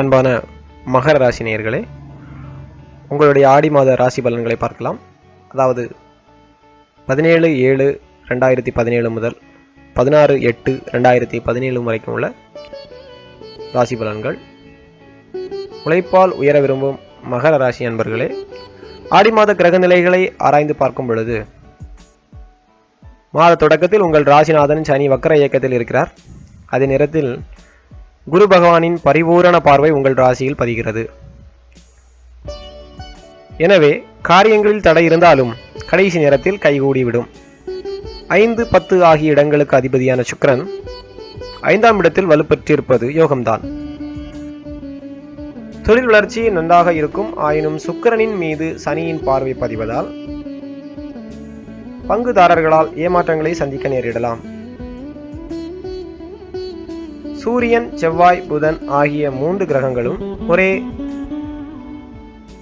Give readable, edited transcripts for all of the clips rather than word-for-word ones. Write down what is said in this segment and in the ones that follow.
அன்பான மகர ராசி நேயர்களே, உங்களுடைய ஆடி மாத ராசி பலன்களை பார்க்கலாம். அதாவது 17/7/2017 முதல் 16/8/2017 வரைக்கும் உள்ள ராசி பலன்கள். உழைப்பால் உயர விரும்பும் மகர ராசி அன்பர்களே, ஆடி மாத கிரக நிலைகளை ஆராய்ந்து பார்க்கும் பொழுது மாத தொடக்கத்தில் உங்கள் ராசிநாதன் சனி வக்கர இயக்கத்தில் இருக்கிறார். அதே நேரத்தில் குரு பகவானின் பரிபூரண பார்வை உங்கள் ராசியில் பதிகிறது. எனவே காரியங்களில் தடை இருந்தாலும் கடைசி நேரத்தில் கைகூடிவிடும். 5, 10 ஆகிய இடங்களுக்கு அதிபதியான சுக்கிரன் 5ஆம் இடத்தில் வலுப்பெற்றிருப்பது யோகம்தான். தொழில் வளர்ச்சி நன்றாக இருக்கும். ஆயினும் சுக்கிரனின் மீது சனியின் பார்வை பதிவதால் பங்குதாரர்களால் ஏமாற்றங்களை சந்திக்க நேரிடலாம். சூரியன், செவ்வாய், புதன் ஆகிய 3 கிரகங்களும் ஒரே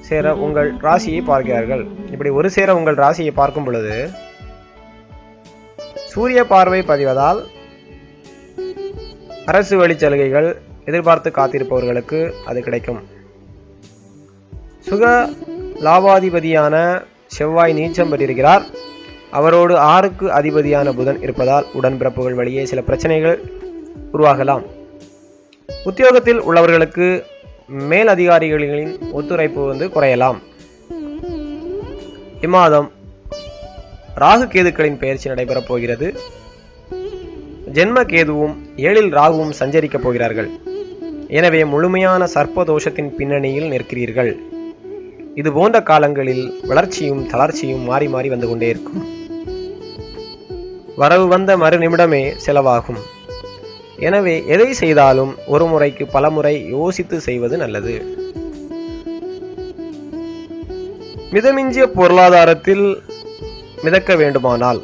சேர உங்கள் ராசியை பார்க்கிறார்கள். இப்படி ஒரு சேர உங்கள் ராசியை பார்க்கும் பொழுது சூரிய பார்வை பதிவதால் அரசு வழி சலுகைகள் எதிர்பார்த்து காத்திருப்பவர்களுக்கு அது கிடைக்கும். சுக லாபாதிபதியான செவ்வாய் நீச்சம் பெற்றிருக்கிறார். அவரோடு 6க்கு அதிபதியான புதன் இருப்பதால் உடன்பிறப்புகள் வழியே சில பிரச்சனைகள் உருவாகலாம். உத்தியோகத்தில் உள்ளவர்களுக்கு மேல் அதிகாரிகளின் ஒத்துழைப்பு குறையலாம். இம்மாதம் ராகு கேதுக்களின் பெயர்ச்சி நடைபெறப் போகிறது. ஜென்ம கேதுவும் 7இல் ராகுவும் சஞ்சரிக்கப் போகிறார்கள். எனவே முழுமையான சர்ப்பதோஷத்தின் பின்னணியில் நிற்கிறீர்கள். இது போன்ற காலங்களில் வளர்ச்சியும் தளர்ச்சியும் மாறி மாறி வந்து கொண்டே இருக்கும். வரவு வந்த மறு நிமிடமே செலவாகும். எனவே எதை செய்தாலும் ஒரு முறைக்கு பல முறை யோசித்து செய்வது நல்லது. மிதமிஞ்சிய பொருளாதாரத்தில் மிதக்க வேண்டுமானால்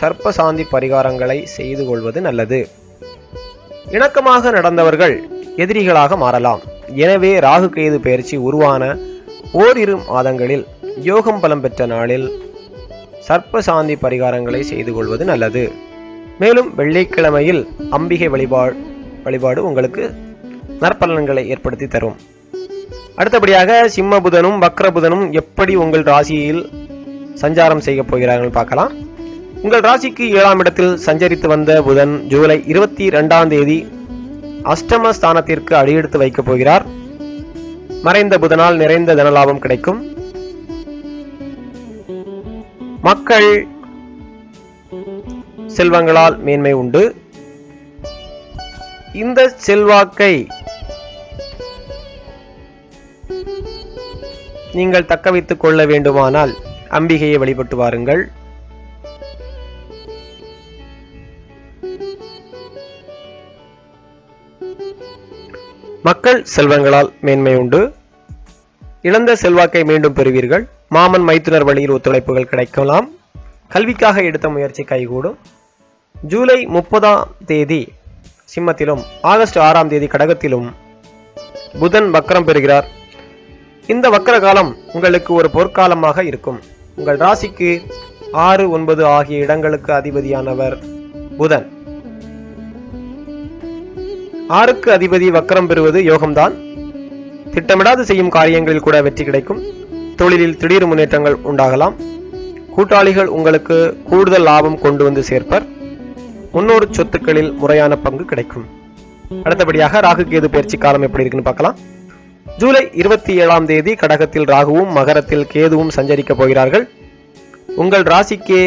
சர்ப்ப சாந்தி பரிகாரங்களை செய்து கொள்வது நல்லது. இணக்கமாக நடந்தவர்கள் எதிரிகளாக மாறலாம். எனவே ராகு கேது பெயர்ச்சி உருவான ஓரிரு மாதங்களில் யோகம் பலம் பெற்ற நாளில் சர்ப்ப சாந்தி பரிகாரங்களை செய்து கொள்வது நல்லது. மேலும் வெள்ளிக்கிழமையில் அம்பிகை வழிபாடு உங்களுக்கு நற்பலன்களை ஏற்படுத்தி தரும். அடுத்தபடியாக சிம்ம புதனும் வக்ர புதனும் எப்படி உங்கள் ராசியில் சஞ்சாரம் செய்ய போகிறார்கள் பார்க்கலாம். உங்கள் ராசிக்கு 7ஆம் இடத்தில் சஞ்சரித்து வந்த புதன் ஜூலை 22ஆம் தேதி அஷ்டம ஸ்தானத்திற்கு அடியெடுத்து வைக்கப் போகிறார். மறைந்த புதனால் நிறைந்த தனலாபம் கிடைக்கும். மக்கள் செல்வங்களால் மேன்மை உண்டு. இந்த செல்வாக்கை நீங்கள் தக்க வைத்துக் கொள்ள வேண்டுமானால் அம்பிகையை வழிபட்டு வாருங்கள். மக்கள் செல்வங்களால் மேன்மை உண்டு. இழந்த செல்வாக்கை மீண்டும் பெறுவீர்கள். மாமன் மைத்துனர் வழியில் ஒத்துழைப்புகள் கிடைக்கலாம். கல்விக்காக எடுத்த முயற்சி கைகூடும். ஜூலை 30ஆம் தேதி சிம்மத்திலும் ஆகஸ்ட் 6ஆம் தேதி கடகத்திலும் புதன் வக்கரம் பெறுகிறார். இந்த வக்கர காலம் உங்களுக்கு ஒரு பொற்காலமாக இருக்கும். உங்கள் ராசிக்கு 6, 9 ஆகிய இடங்களுக்கு அதிபதியானவர் புதன். 6க்கு அதிபதி வக்கரம் பெறுவது யோகம்தான். திட்டமிடாது செய்யும் காரியங்களில் கூட வெற்றி கிடைக்கும். தொழிலில் திடீர் முன்னேற்றங்கள் உண்டாகலாம். கூட்டாளிகள் உங்களுக்கு கூடுதல் லாபம் கொண்டு வந்து சேர்ப்பர். முன்னோர் சொத்துக்களில் முறையான பங்கு கிடைக்கும். அடுத்தபடியாக ராகு கேது பயிற்சி காலம் எப்படி இருக்குன்னு பார்க்கலாம். ஜூலை 27ஆம் தேதி கடகத்தில் ராகுவும் மகரத்தில் கேதுவும் சஞ்சரிக்க போகிறார்கள். உங்கள் ராசிக்கே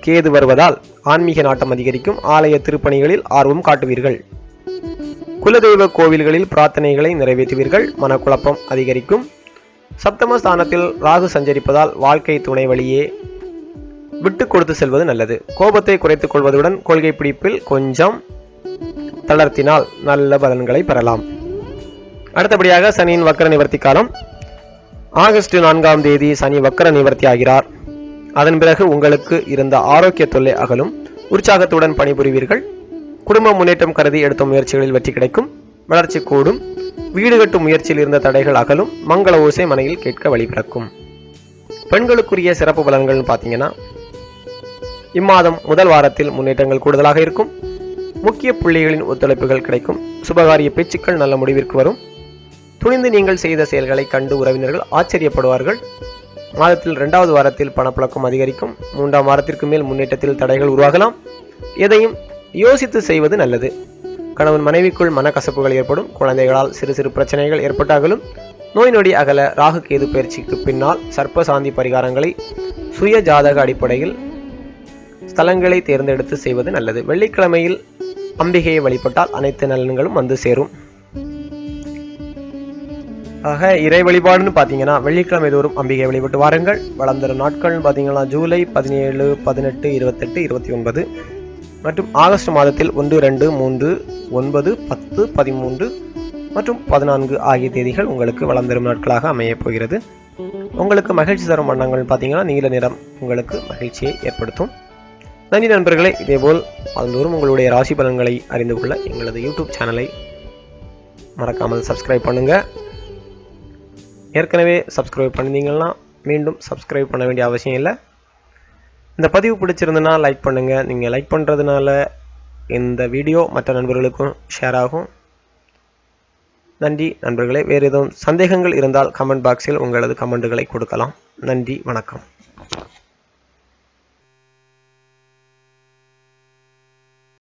கேது வருவதால் ஆன்மீக நாட்டம் அதிகரிக்கும். ஆலய திருப்பணிகளில் ஆர்வம் காட்டுவீர்கள். குலதெய்வ கோவில்களில் பிரார்த்தனைகளை நிறைவேற்றுவீர்கள். மனக்குழப்பம் அதிகரிக்கும். சப்தமஸ்தானத்தில் ராகு சஞ்சரிப்பதால் வாழ்க்கை துணை வழியே விட்டு கொடுத்து செல்வது நல்லது. கோபத்தை குறைத்துக் கொள்வதுடன் கொள்கை பிடிப்பில் கொஞ்சம் தளர்த்தினால் நல்ல பலன்களை பெறலாம். அடுத்தபடியாக சனியின் வக்கர நிவர்த்தி காலம். ஆகஸ்ட் 4ஆம் தேதி சனி வக்கர நிவர்த்தி ஆகிறார். அதன் பிறகு உங்களுக்கு இருந்த ஆரோக்கிய தொல்லை அகலும். உற்சாகத்துடன் பணிபுரிவீர்கள். குடும்ப முன்னேற்றம் கருதி எடுத்த முயற்சிகளில் வெற்றி கிடைக்கும். வளர்ச்சி கூடும். வீடு கட்டும் முயற்சியில் இருந்த தடைகள் அகலும். மங்கள ஓசை மனையில் கேட்க வழிபிறக்கும். பெண்களுக்குரிய சிறப்பு பலன்கள் பார்த்தீங்கன்னா, இம்மாதம் முதல் வாரத்தில் முன்னேற்றங்கள் கூடுதலாக இருக்கும். முக்கிய புள்ளிகளின் ஒத்துழைப்புகள் கிடைக்கும். சுபகாரிய பேச்சுக்கள் நல்ல முடிவிற்கு வரும். துணிந்து நீங்கள் செய்த செயல்களை கண்டு உறவினர்கள் ஆச்சரியப்படுவார்கள். மாதத்தில் 2வது வாரத்தில் பணப்புழக்கம் அதிகரிக்கும். 3ஆம் வாரத்திற்கு மேல் முன்னேற்றத்தில் தடைகள் உருவாகலாம். எதையும் யோசித்து செய்வது நல்லது. கணவன் மனைவிக்குள் மனக்கசப்புகள் ஏற்படும். குழந்தைகளால் சிறு சிறு பிரச்சனைகள் ஏற்பட்டாலும் நோய் நொடி அகல ராகு கேது பயிற்சிக்கு பின்னால் சர்ப்ப சாந்தி பரிகாரங்களை சுய ஜாதக அடிப்படையில் ஸ்தலங்களை தேர்ந்தெடுத்து செய்வது நல்லது. வெள்ளிக்கிழமையில் அம்பிகையை வழிபட்டால் அனைத்து நலன்களும் வந்து சேரும். ஆக இறை வழிபாடுன்னு பார்த்தீங்கன்னா வெள்ளிக்கிழமை தோறும் அம்பிகை வழிபட்டு வாருங்கள். வளம் தரும் நாட்கள் பார்த்தீங்கன்னா ஜூலை 17, 18, 28, 29 மற்றும் ஆகஸ்ட் மாதத்தில் 1, 2, 3, 9, 10, 13 மற்றும் 14 ஆகிய தேதிகள் உங்களுக்கு வளம் தரும் நாட்களாக அமையப் போகிறது. உங்களுக்கு மகிழ்ச்சி தரும் வண்ணங்கள் பார்த்தீங்கன்னா நீல நிறம் உங்களுக்கு மகிழ்ச்சியை ஏற்படுத்தும். நன்றி நண்பர்களே. இதேபோல் அதந்தோறும் உங்களுடைய ராசி பலன்களை அறிந்து கொள்ள எங்களது யூடியூப் சேனலை மறக்காமல் சப்ஸ்கிரைப் பண்ணுங்க. ஏற்கனவே சப்ஸ்கிரைப் பண்ணிருந்தீங்கன்னா மீண்டும் சப்ஸ்கிரைப் பண்ண வேண்டிய அவசியம் இல்லை. இந்த பதிவு பிடிச்சிருந்ததுன்னா லைக் பண்ணுங்க. நீங்கள் லைக் பண்ணுறதுனால இந்த வீடியோ மற்ற நண்பர்களுக்கும் ஷேர் ஆகும். நன்றி நண்பர்களே. வேறு எதுவும் சந்தேகங்கள் இருந்தால் கமெண்ட் பாக்ஸில் உங்களது கமெண்ட்டுகளை கொடுக்கலாம். நன்றி, வணக்கம்.